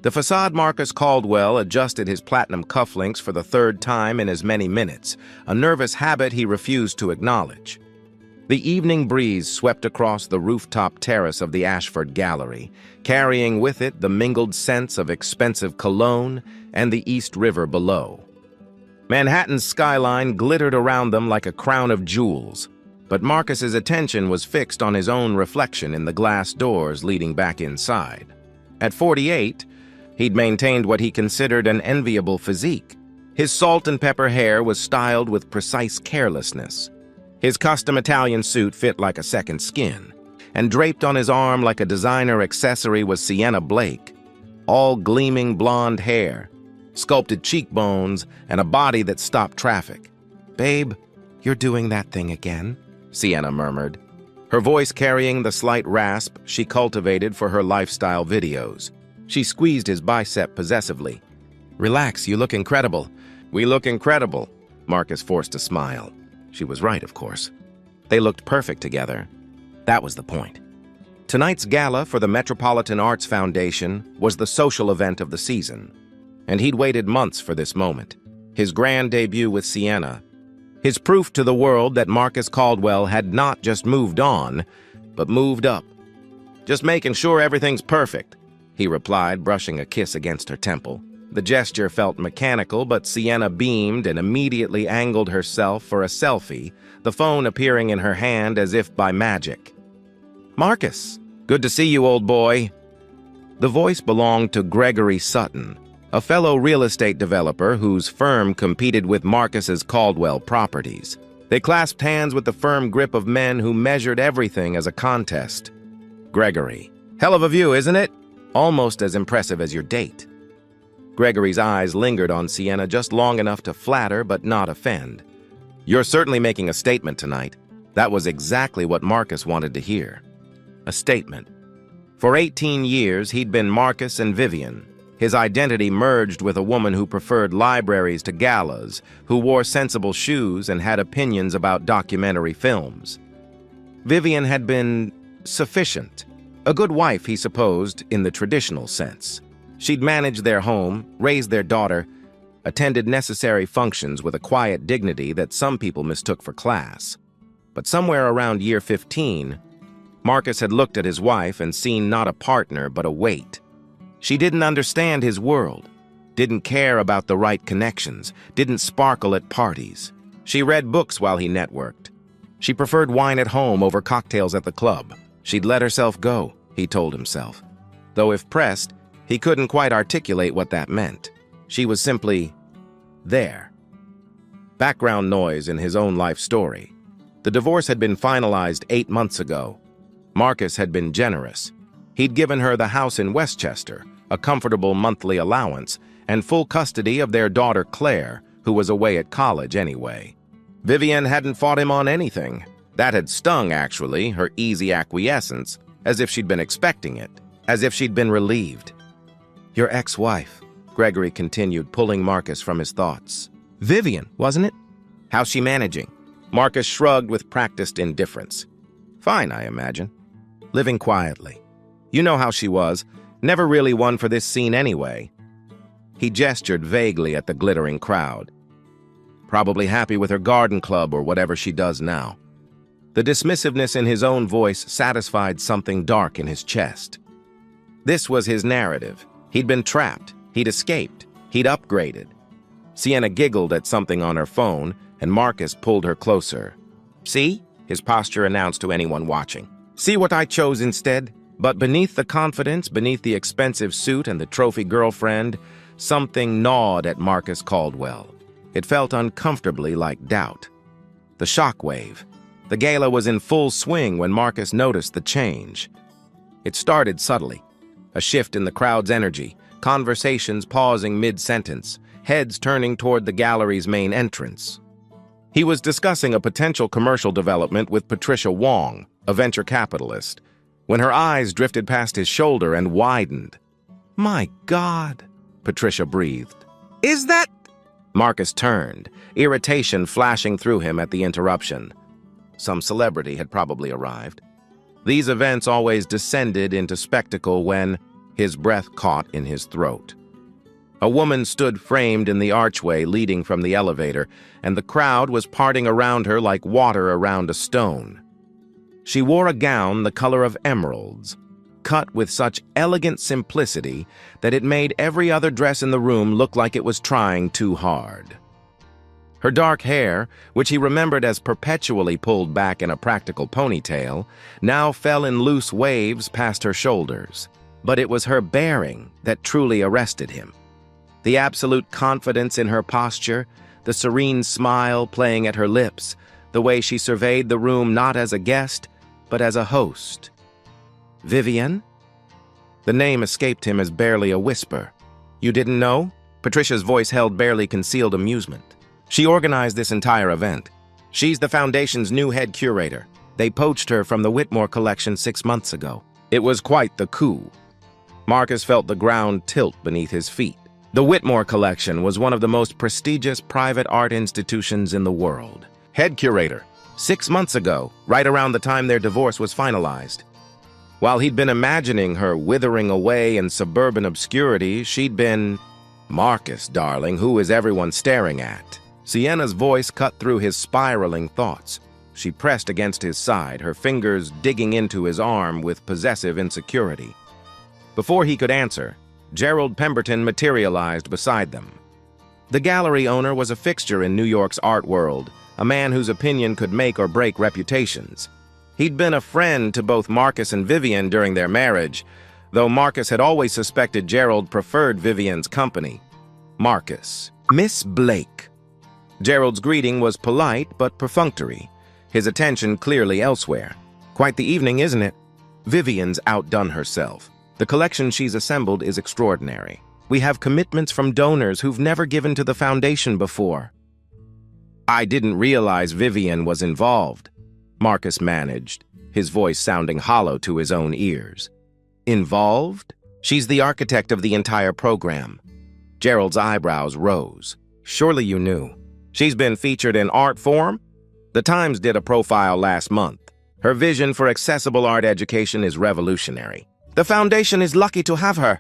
The facade Marcus Caldwell adjusted his platinum cufflinks for the third time in as many minutes, a nervous habit he refused to acknowledge. The evening breeze swept across the rooftop terrace of the Ashford Gallery, carrying with it the mingled scents of expensive cologne and the East River below. Manhattan's skyline glittered around them like a crown of jewels, but Marcus's attention was fixed on his own reflection in the glass doors leading back inside. At 48, he'd maintained what he considered an enviable physique. His salt and pepper hair was styled with precise carelessness. His custom Italian suit fit like a second skin, and draped on his arm like a designer accessory was Sienna Blake, all gleaming blonde hair, sculpted cheekbones, and a body that stopped traffic. "Babe, you're doing that thing again," Sienna murmured, her voice carrying the slight rasp she cultivated for her lifestyle videos. She squeezed his bicep possessively. "Relax, you look incredible." "We look incredible," Marcus forced a smile. She was right, of course. They looked perfect together. That was the point. Tonight's gala for the Metropolitan Arts Foundation was the social event of the season, and he'd waited months for this moment. His grand debut with Sienna. His proof to the world that Marcus Caldwell had not just moved on, but moved up. "Just making sure everything's perfect," he replied, brushing a kiss against her temple. The gesture felt mechanical, but Sienna beamed and immediately angled herself for a selfie, the phone appearing in her hand as if by magic. "Marcus, good to see you, old boy." The voice belonged to Gregory Sutton, a fellow real estate developer whose firm competed with Marcus's Caldwell properties. They clasped hands with the firm grip of men who measured everything as a contest. "Gregory, hell of a view, isn't it? Almost as impressive as your date." Gregory's eyes lingered on Sienna just long enough to flatter but not offend. "You're certainly making a statement tonight." That was exactly what Marcus wanted to hear. A statement. For 18 years, he'd been Marcus and Vivian. His identity merged with a woman who preferred libraries to galas, who wore sensible shoes and had opinions about documentary films. Vivian had been sufficient. A good wife, he supposed, in the traditional sense. She'd managed their home, raised their daughter, attended necessary functions with a quiet dignity that some people mistook for class. But somewhere around year 15, Marcus had looked at his wife and seen not a partner but a weight. She didn't understand his world, didn't care about the right connections, didn't sparkle at parties. She read books while he networked. She preferred wine at home over cocktails at the club. She'd let herself go, he told himself. Though if pressed, he couldn't quite articulate what that meant. She was simply there. Background noise in his own life story. The divorce had been finalized 8 months ago. Marcus had been generous. He'd given her the house in Westchester, a comfortable monthly allowance, and full custody of their daughter Claire, who was away at college anyway. Vivian hadn't fought him on anything. That had stung, actually, her easy acquiescence, as if she'd been expecting it, as if she'd been relieved. "Your ex-wife," Gregory continued, pulling Marcus from his thoughts. "Vivian, wasn't it? How's she managing?" Marcus shrugged with practiced indifference. "Fine, I imagine. Living quietly. You know how she was. Never really one for this scene anyway." He gestured vaguely at the glittering crowd. "Probably happy with her garden club or whatever she does now." The dismissiveness in his own voice satisfied something dark in his chest. This was his narrative. He'd been trapped. He'd escaped. He'd upgraded. Sienna giggled at something on her phone, and Marcus pulled her closer. "See?" his posture announced to anyone watching. "See what I chose instead?" But beneath the confidence, beneath the expensive suit and the trophy girlfriend, something gnawed at Marcus Caldwell. It felt uncomfortably like doubt. The shockwave. The gala was in full swing when Marcus noticed the change. It started subtly. A shift in the crowd's energy, conversations pausing mid-sentence, heads turning toward the gallery's main entrance. He was discussing a potential commercial development with Patricia Wong, a venture capitalist, when her eyes drifted past his shoulder and widened. "My God," Patricia breathed. "Is that—" Marcus turned, irritation flashing through him at the interruption. Some celebrity had probably arrived. These events always descended into spectacle when, His breath caught in his throat. A woman stood framed in the archway leading from the elevator, and the crowd was parting around her like water around a stone. She wore a gown the color of emeralds, cut with such elegant simplicity that it made every other dress in the room look like it was trying too hard. Her dark hair, which he remembered as perpetually pulled back in a practical ponytail, now fell in loose waves past her shoulders. But it was her bearing that truly arrested him. The absolute confidence in her posture, the serene smile playing at her lips, the way she surveyed the room not as a guest, but as a host. Vivian? The name escaped him as barely a whisper. You didn't know? Patricia's voice held barely concealed amusement. She organized this entire event. She's the Foundation's new head curator. They poached her from the Whitmore collection 6 months ago. It was quite the coup. Marcus felt the ground tilt beneath his feet. The Whitmore collection was one of the most prestigious private art institutions in the world. Head curator, 6 months ago, right around the time their divorce was finalized. While he'd been imagining her withering away in suburban obscurity, she'd been, "Marcus, darling, who is everyone staring at?" Sienna's voice cut through his spiraling thoughts. She pressed against his side, her fingers digging into his arm with possessive insecurity. Before he could answer, Gerald Pemberton materialized beside them. The gallery owner was a fixture in New York's art world, a man whose opinion could make or break reputations. He'd been a friend to both Marcus and Vivian during their marriage, though Marcus had always suspected Gerald preferred Vivian's company. Marcus. Miss Blake. Gerald's greeting was polite but perfunctory, his attention clearly elsewhere. Quite the evening, isn't it? Vivian's outdone herself. The collection she's assembled is extraordinary. We have commitments from donors who've never given to the Foundation before. I didn't realize Vivian was involved, Marcus managed, his voice sounding hollow to his own ears. Involved? She's the architect of the entire program. Gerald's eyebrows rose. Surely you knew. She's been featured in Art Forum? The Times did a profile last month. Her vision for accessible art education is revolutionary. The Foundation is lucky to have her.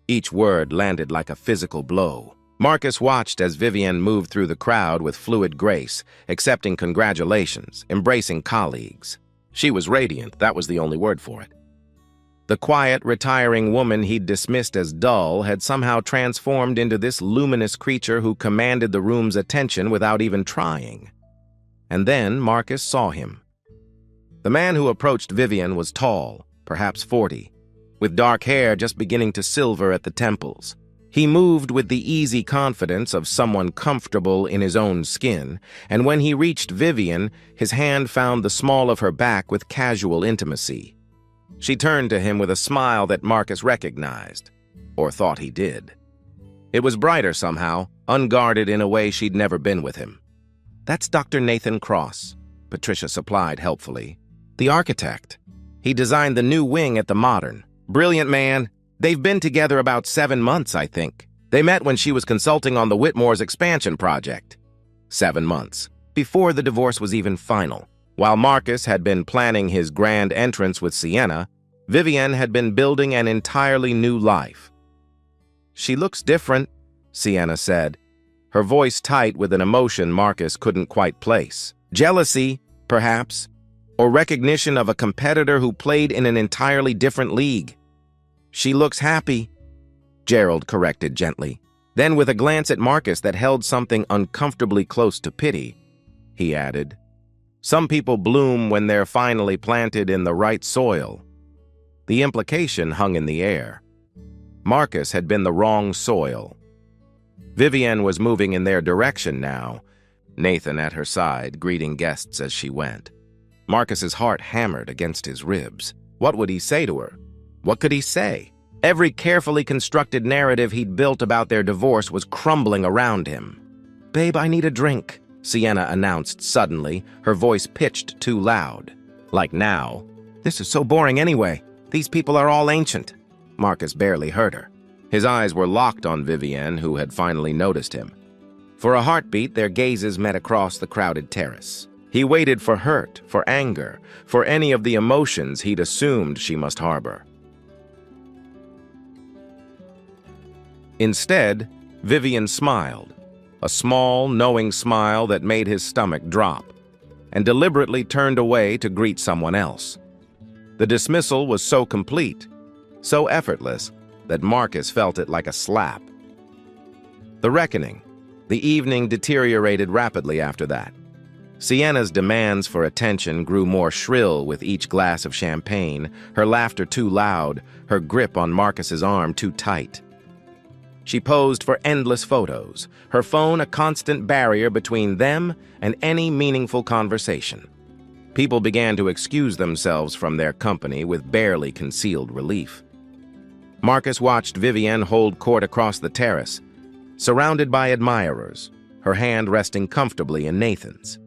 Each word landed like a physical blow. Marcus watched as Vivian moved through the crowd with fluid grace, accepting congratulations, embracing colleagues. She was radiant, that was the only word for it. The quiet, retiring woman he'd dismissed as dull had somehow transformed into this luminous creature who commanded the room's attention without even trying. And then Marcus saw him. The man who approached Vivian was tall, perhaps 40, with dark hair just beginning to silver at the temples. He moved with the easy confidence of someone comfortable in his own skin, and when he reached Vivian, his hand found the small of her back with casual intimacy. She turned to him with a smile that Marcus recognized, or thought he did. It was brighter somehow, unguarded in a way she'd never been with him. That's Dr. Nathan Cross, Patricia supplied helpfully. The architect. He designed the new wing at the Modern. Brilliant man. They've been together about 7 months, I think. They met when she was consulting on the Whitmore's expansion project. 7 months, before the divorce was even final. While Marcus had been planning his grand entrance with Sienna, Vivian had been building an entirely new life. She looks different, Sienna said, her voice tight with an emotion Marcus couldn't quite place. Jealousy, perhaps, or recognition of a competitor who played in an entirely different league. She looks happy, Gerald corrected gently. Then with a glance at Marcus that held something uncomfortably close to pity, he added, some people bloom when they're finally planted in the right soil. The implication hung in the air. Marcus had been the wrong soil. Vivian was moving in their direction now, Nathan at her side, greeting guests as she went. Marcus's heart hammered against his ribs. What would he say to her? What could he say? Every carefully constructed narrative he'd built about their divorce was crumbling around him. Babe, I need a drink, Sienna announced suddenly, her voice pitched too loud. Like now. This is so boring anyway. These people are all ancient. Marcus barely heard her. His eyes were locked on Vivian, who had finally noticed him. For a heartbeat, their gazes met across the crowded terrace. He waited for hurt, for anger, for any of the emotions he'd assumed she must harbor. Instead, Vivian smiled, a small, knowing smile that made his stomach drop, and deliberately turned away to greet someone else. The dismissal was so complete, so effortless, that Marcus felt it like a slap. The reckoning. The evening deteriorated rapidly after that. Sienna's demands for attention grew more shrill with each glass of champagne, her laughter too loud, her grip on Marcus's arm too tight. She posed for endless photos, her phone a constant barrier between them and any meaningful conversation. People began to excuse themselves from their company with barely concealed relief. Marcus watched Vivienne hold court across the terrace, surrounded by admirers, her hand resting comfortably in Nathan's.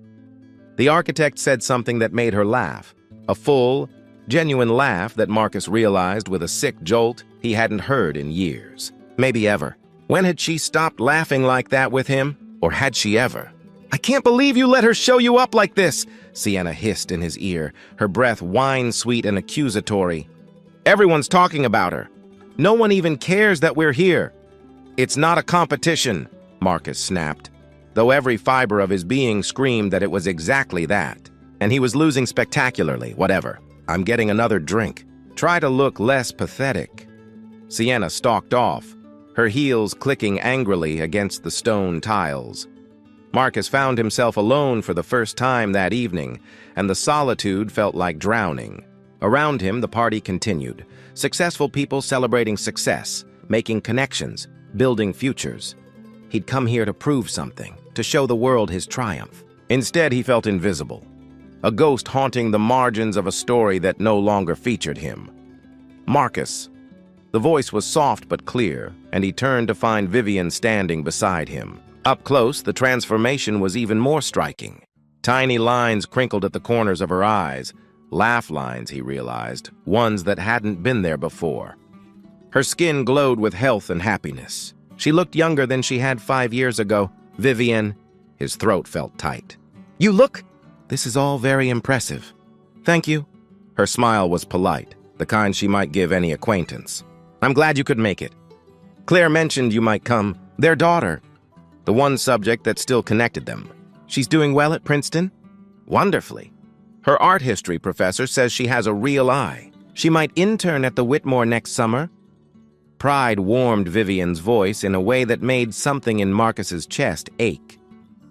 The architect said something that made her laugh, a full, genuine laugh that Marcus realized with a sick jolt he hadn't heard in years, maybe ever. When had she stopped laughing like that with him, or had she ever? "I can't believe you let her show you up like this," Sienna hissed in his ear, her breath wine-sweet and accusatory. "Everyone's talking about her. No one even cares that we're here." "It's not a competition," Marcus snapped, though every fiber of his being screamed that it was exactly that. And he was losing spectacularly. "Whatever. I'm getting another drink. Try to look less pathetic." Sienna stalked off, her heels clicking angrily against the stone tiles. Marcus found himself alone for the first time that evening, and the solitude felt like drowning. Around him, the party continued. Successful people celebrating success, making connections, building futures. He'd come here to prove something, to show the world his triumph. Instead, he felt invisible, a ghost haunting the margins of a story that no longer featured him. "Marcus." The voice was soft but clear, and he turned to find Vivian standing beside him. Up close, the transformation was even more striking. Tiny lines crinkled at the corners of her eyes, laugh lines, he realized, ones that hadn't been there before. Her skin glowed with health and happiness. She looked younger than she had 5 years ago. "Vivian," his throat felt tight. "You look—" "This is all very impressive." "Thank you." Her smile was polite, the kind she might give any acquaintance. "I'm glad you could make it. Claire mentioned you might come. Their daughter." The one subject that still connected them. "She's doing well at Princeton?" "Wonderfully. Her art history professor says she has a real eye. She might intern at the Whitmore next summer." Pride warmed Vivian's voice in a way that made something in Marcus's chest ache.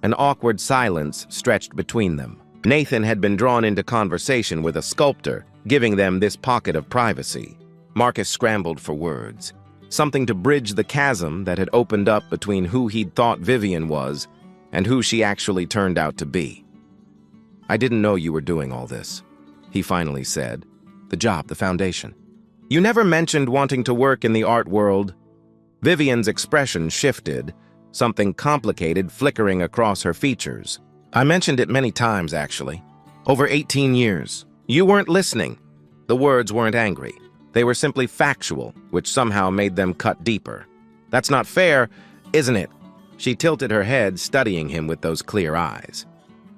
An awkward silence stretched between them. Nathan had been drawn into conversation with a sculptor, giving them this pocket of privacy. Marcus scrambled for words, something to bridge the chasm that had opened up between who he'd thought Vivian was and who she actually turned out to be. "I didn't know you were doing all this," he finally said. "The job, the foundation. You never mentioned wanting to work in the art world." Vivian's expression shifted, something complicated flickering across her features. "I mentioned it many times, actually. Over 18 years. You weren't listening." The words weren't angry. They were simply factual, which somehow made them cut deeper. "That's not fair, isn't it?" She tilted her head, studying him with those clear eyes.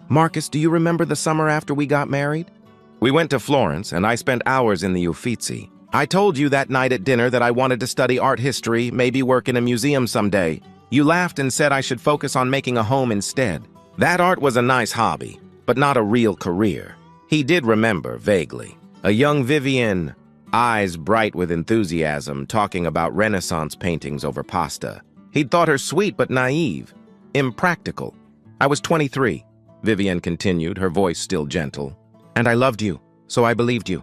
"Marcus, do you remember the summer after we got married? We went to Florence, and I spent hours in the Uffizi. I told you that night at dinner that I wanted to study art history, maybe work in a museum someday. You laughed and said I should focus on making a home instead. That art was a nice hobby, but not a real career." He did remember, vaguely. A young Vivian, eyes bright with enthusiasm, talking about Renaissance paintings over pasta. He'd thought her sweet but naive, impractical. "I was 23, Vivian continued, her voice still gentle. "And I loved you, so I believed you.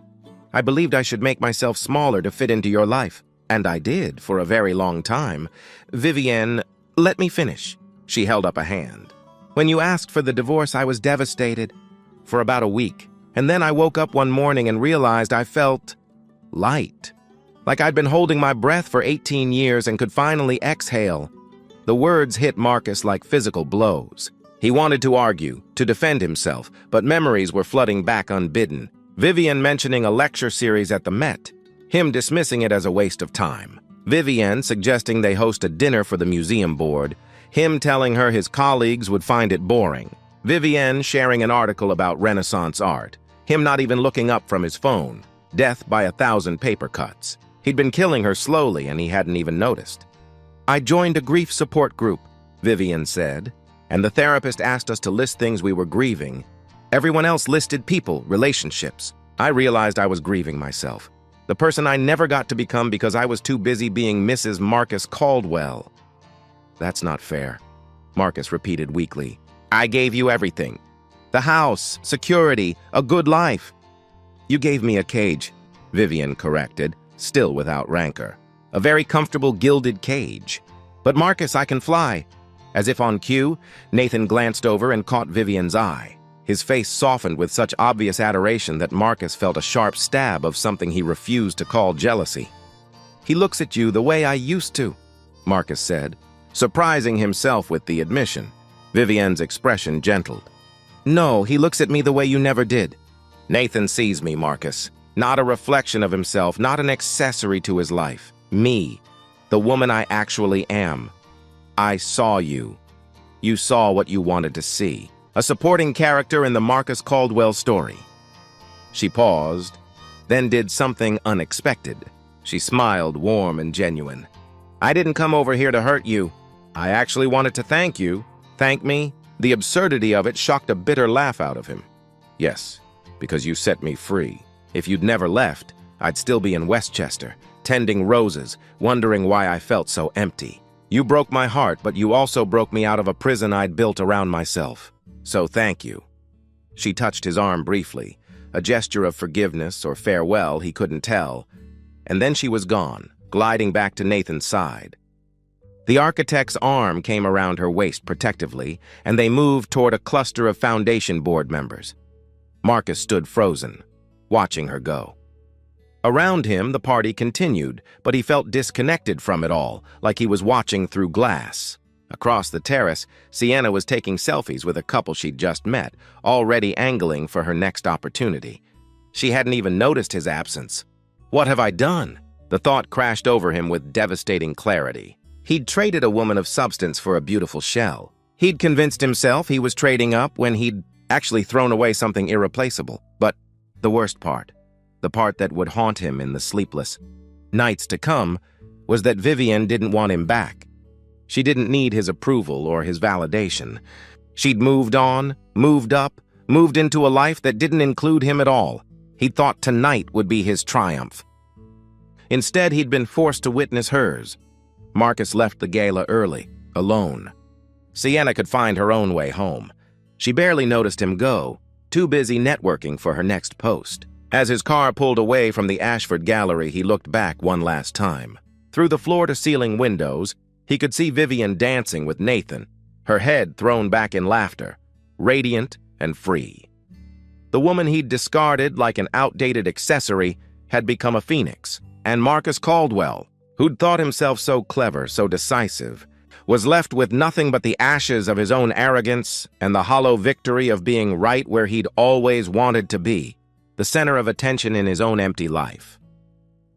I believed I should make myself smaller to fit into your life. And I did, for a very long time. Vivian, let me finish." She held up a hand. "When you asked for the divorce, I was devastated. For about a week. And then I woke up one morning and realized I felt light. Like I'd been holding my breath for 18 years and could finally exhale." The words hit Marcus like physical blows. He wanted to argue, to defend himself, but memories were flooding back unbidden. Vivian mentioning a lecture series at the Met, him dismissing it as a waste of time. Vivian suggesting they host a dinner for the museum board, him telling her his colleagues would find it boring. Vivian sharing an article about Renaissance art, him not even looking up from his phone. Death by 1,000 paper cuts. He'd been killing her slowly and he hadn't even noticed. I joined a grief support group, Vivian said, and the therapist asked us to list things we were grieving. Everyone else listed people, relationships. I realized I was grieving myself, the person I never got to become because I was too busy being Mrs. Marcus Caldwell. That's not fair, Marcus repeated weakly. I gave you everything. The house, security, a good life. You gave me a cage, Vivian corrected, still without rancor. A very comfortable gilded cage. But Marcus, I can fly. As if on cue, Nathan glanced over and caught Vivian's eye. His face softened with such obvious adoration that Marcus felt a sharp stab of something he refused to call jealousy. He looks at you the way I used to, Marcus said, surprising himself with the admission. Vivian's expression gentled. No, he looks at me the way you never did. Nathan sees me, Marcus. Not a reflection of himself, not an accessory to his life. Me, the woman I actually am. I saw you. You saw what you wanted to see. A supporting character in the Marcus Caldwell story. She paused, then did something unexpected. She smiled, warm and genuine. I didn't come over here to hurt you. I actually wanted to thank you. Thank me? The absurdity of it shocked a bitter laugh out of him. Yes, because you set me free. If you'd never left, I'd still be in Westchester, tending roses, wondering why I felt so empty. You broke my heart, but you also broke me out of a prison I'd built around myself. So thank you. She touched his arm briefly, a gesture of forgiveness or farewell, he couldn't tell, and then she was gone, gliding back to Nathan's side. The architect's arm came around her waist protectively, and they moved toward a cluster of foundation board members. Marcus stood frozen, watching her go. Around him, the party continued, but he felt disconnected from it all, like he was watching through glass. Across the terrace, Sienna was taking selfies with a couple she'd just met, already angling for her next opportunity. She hadn't even noticed his absence. What have I done? The thought crashed over him with devastating clarity. He'd traded a woman of substance for a beautiful shell. He'd convinced himself he was trading up when he'd actually thrown away something irreplaceable. But the worst part, the part that would haunt him in the sleepless nights to come, was that Vivian didn't want him back. She didn't need his approval or his validation. She'd moved on, moved up, moved into a life that didn't include him at all. He thought tonight would be his triumph. Instead, he'd been forced to witness hers. Marcus left the gala early, alone. Sienna could find her own way home. She barely noticed him go, too busy networking for her next post. As his car pulled away from the Ashford Gallery, he looked back one last time. Through the floor-to-ceiling windows, he could see Vivian dancing with Nathan, her head thrown back in laughter, radiant and free. The woman he'd discarded like an outdated accessory had become a phoenix, and Marcus Caldwell, who'd thought himself so clever, so decisive, was left with nothing but the ashes of his own arrogance and the hollow victory of being right where he'd always wanted to be, the center of attention in his own empty life.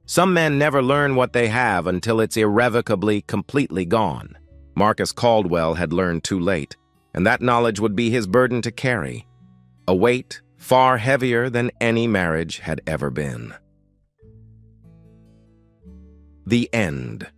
Some men never learn what they have until it's irrevocably, completely gone. Marcus Caldwell had learned too late, and that knowledge would be his burden to carry, a weight far heavier than any marriage had ever been. The end.